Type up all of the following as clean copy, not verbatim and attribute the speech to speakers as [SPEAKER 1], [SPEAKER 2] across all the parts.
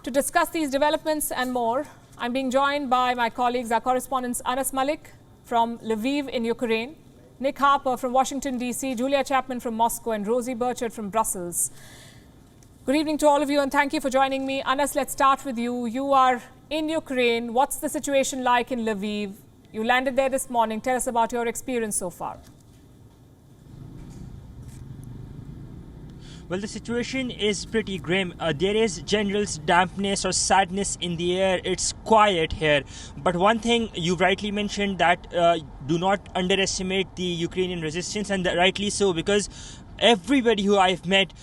[SPEAKER 1] To discuss these developments and more, I'm being joined by my colleagues, our correspondents Anas Mallick from Lviv in Ukraine, Nick Harper from Washington D.C, Julia Chapman from Moscow, and Rosie Birchard from Brussels. Good evening to all of you and thank you for joining me. Anas, let's start with you. You are in Ukraine. What's the situation like in Lviv? You landed there this morning. Tell us about your experience so far.
[SPEAKER 2] Well, the situation is pretty grim. There is general dampness or sadness in the air. It's quiet here. But one thing you rightly mentioned, that do not underestimate the Ukrainian resistance, and rightly so, because everybody who I've met,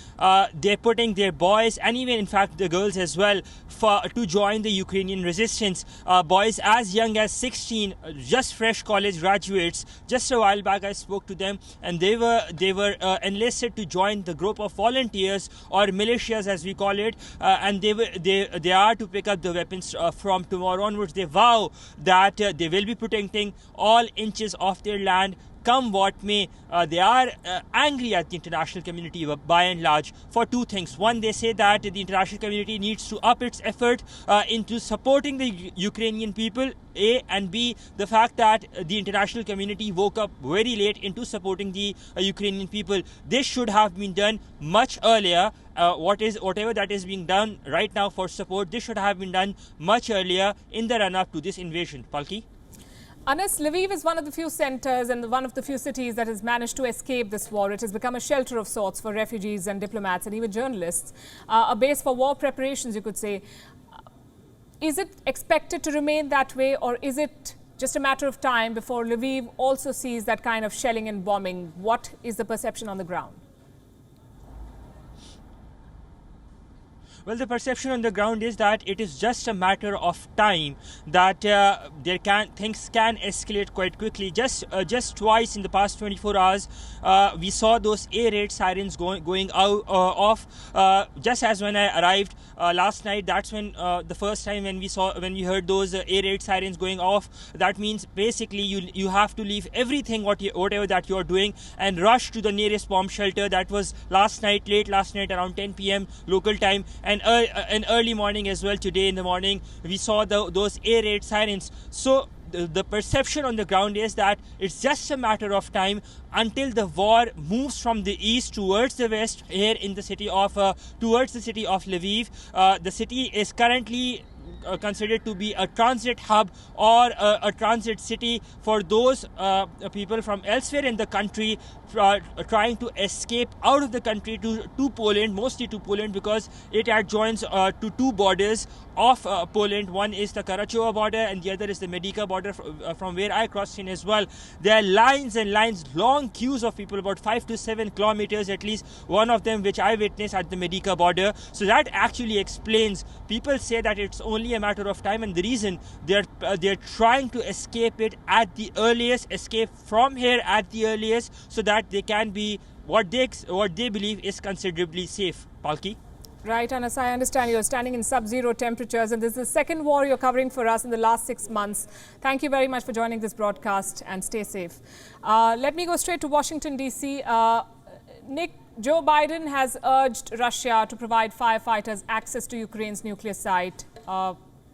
[SPEAKER 2] they're putting their boys and even in fact the girls as well to join the Ukrainian resistance. Boys as young as 16, just fresh college graduates. Just a while back I spoke to them, and they were enlisted to join the group of volunteers or militias as we call it, and they are to pick up the weapons from tomorrow onwards. They vow that they will be protecting all inches of their land, come what may. They are angry at the international community by and large for two things. One, they say that the international community needs to up its effort into supporting the Ukrainian people, A, and B, the fact that the international community woke up very late into supporting the Ukrainian people. This should have been done much earlier. Whatever that is being done right now for support, this should have been done much earlier in the run-up to this invasion. Palki?
[SPEAKER 1] Anas, Lviv is one of the few centres and one of the few cities that has managed to escape this war. It has become a shelter of sorts for refugees and diplomats and even journalists, a base for war preparations, you could say. Is it expected to remain that way, or is it just a matter of time before Lviv also sees that kind of shelling and bombing? What is the perception on the ground?
[SPEAKER 2] Well, the perception on the ground is that it is just a matter of time, that things can escalate quite quickly. Just twice in the past 24 hours, we saw those air raid sirens going off. Just as when I arrived last night, that's when the first time when we heard those air raid sirens going off. That means basically you have to leave everything whatever that you're doing and rush to the nearest bomb shelter. That was late last night around 10 p.m. local time. And early morning as well, today in the morning, we saw those air raid sirens. So the perception on the ground is that it's just a matter of time until the war moves from the east towards the west here in the city of Lviv. The city is currently considered to be a transit hub or a transit city for those people from elsewhere in the country trying to escape out of the country to Poland, mostly to Poland, because it adjoins to two borders of Poland. One is the Karachowa border and the other is the Medica border from where I crossed in as well. There are lines and lines, long queues of people, about 5 to 7 kilometers at least, one of them which I witnessed at the Medica border. So that actually explains, people say that it's only a matter of time, and the reason they're trying to escape it at the earliest, escape from here at the earliest, so that they can be what they believe is considerably safe. Palki?
[SPEAKER 1] Right, Anas, I understand you're standing in sub-zero temperatures, and this is the second war you're covering for us in the last 6 months. Thank you very much for joining this broadcast, and stay safe. Let me go straight to Washington D.C. Nick, Joe Biden has urged Russia to provide firefighters access to Ukraine's nuclear site.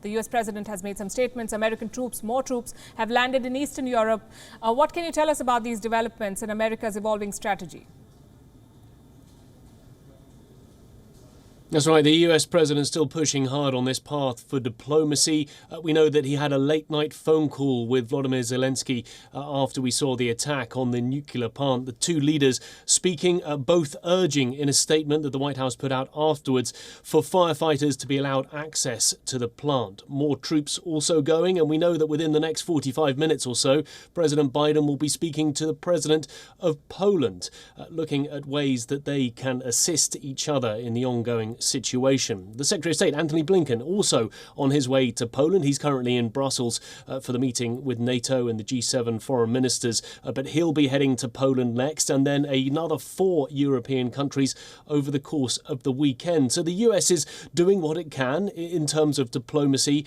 [SPEAKER 1] The US president has made some statements. American troops, more troops, have landed in Eastern Europe. What can you tell us about these developments and America's evolving strategy?
[SPEAKER 3] That's right. The US president still pushing hard on this path for diplomacy. We know that he had a late-night phone call with Volodymyr Zelensky after we saw the attack on the nuclear plant. The two leaders speaking, both urging in a statement that the White House put out afterwards for firefighters to be allowed access to the plant. More troops also going, and we know that within the next 45 minutes or so, President Biden will be speaking to the president of Poland, looking at ways that they can assist each other in the ongoing situation. The Secretary of State, Antony Blinken, also on his way to Poland. He's currently in Brussels for the meeting with NATO and the G7 foreign ministers, but he'll be heading to Poland next, and then another 4 European countries over the course of the weekend. So the US is doing what it can in terms of diplomacy,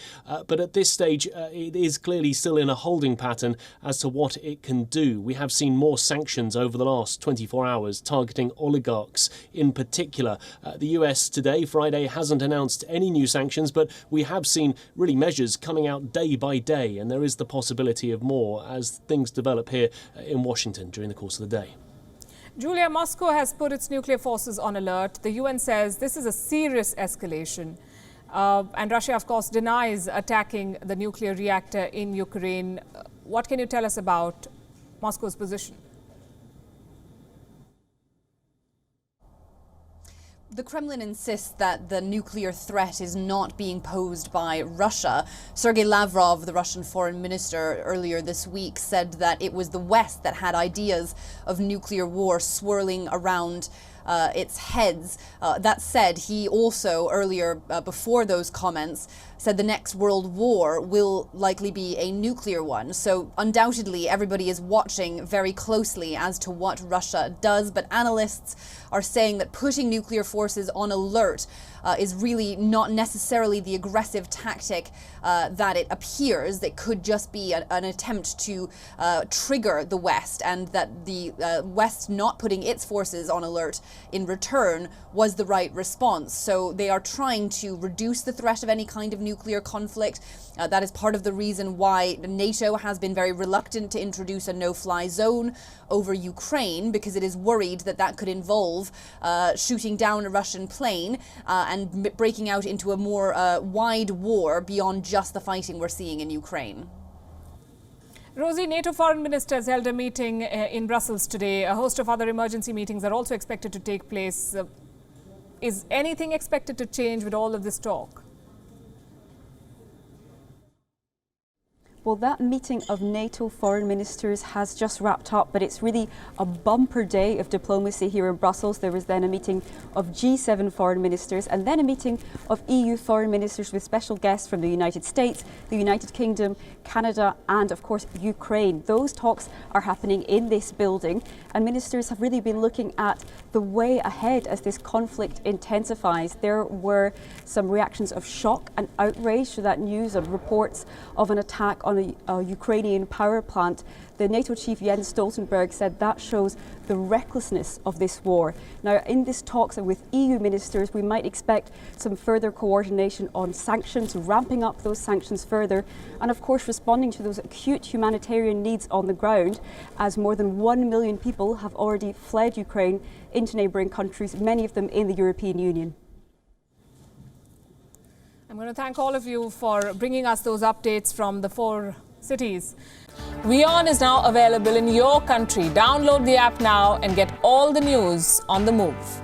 [SPEAKER 3] but at this stage it is clearly still in a holding pattern as to what it can do. We have seen more sanctions over the last 24 hours targeting oligarchs in particular. The US today today. Friday hasn't announced any new sanctions, but we have seen really measures coming out day by day, and there is the possibility of more as things develop here in Washington during the course of the day.
[SPEAKER 1] Julia, Moscow has put its nuclear forces on alert. The UN says this is a serious escalation. And Russia, of course, denies attacking the nuclear reactor in Ukraine. What can you tell us about Moscow's position?
[SPEAKER 4] The Kremlin insists that the nuclear threat is not being posed by Russia. Sergei Lavrov, the Russian foreign minister, earlier this week said that it was the West that had ideas of nuclear war swirling around its heads. That said, he also earlier, before those comments, said the next world war will likely be a nuclear one. So undoubtedly everybody is watching very closely as to what Russia does, but analysts are saying that putting nuclear forces on alert is really not necessarily the aggressive tactic that it appears. It could just be an attempt to trigger the West, and that the West not putting its forces on alert in return was the right response. So they are trying to reduce the threat of any kind of nuclear conflict. That is part of the reason why NATO has been very reluctant to introduce a no-fly zone over Ukraine, because it is worried that that could involve shooting down a Russian plane and breaking out into a more wide war beyond just the fighting we're seeing in Ukraine.
[SPEAKER 1] Rosie, NATO foreign ministers held a meeting in Brussels today. A host of other emergency meetings are also expected to take place. Is anything expected to change with all of this talk?
[SPEAKER 5] Well, that meeting of NATO foreign ministers has just wrapped up, but it's really a bumper day of diplomacy here in Brussels. There was then a meeting of G7 foreign ministers and then a meeting of EU foreign ministers with special guests from the United States, the United Kingdom, Canada and, of course, Ukraine. Those talks are happening in this building, and ministers have really been looking at the way ahead as this conflict intensifies. There were some reactions of shock and outrage to that news and reports of an attack on a Ukrainian power plant. The NATO chief Jens Stoltenberg said that shows the recklessness of this war. Now, in these talks with EU ministers, we might expect some further coordination on sanctions, ramping up those sanctions further, and of course responding to those acute humanitarian needs on the ground, as more than 1 million people have already fled Ukraine into neighbouring countries, many of them in the European Union.
[SPEAKER 1] I'm going to thank all of you for bringing us those updates from the 4 cities. WION is now available in your country. Download the app now and get all the news on the move.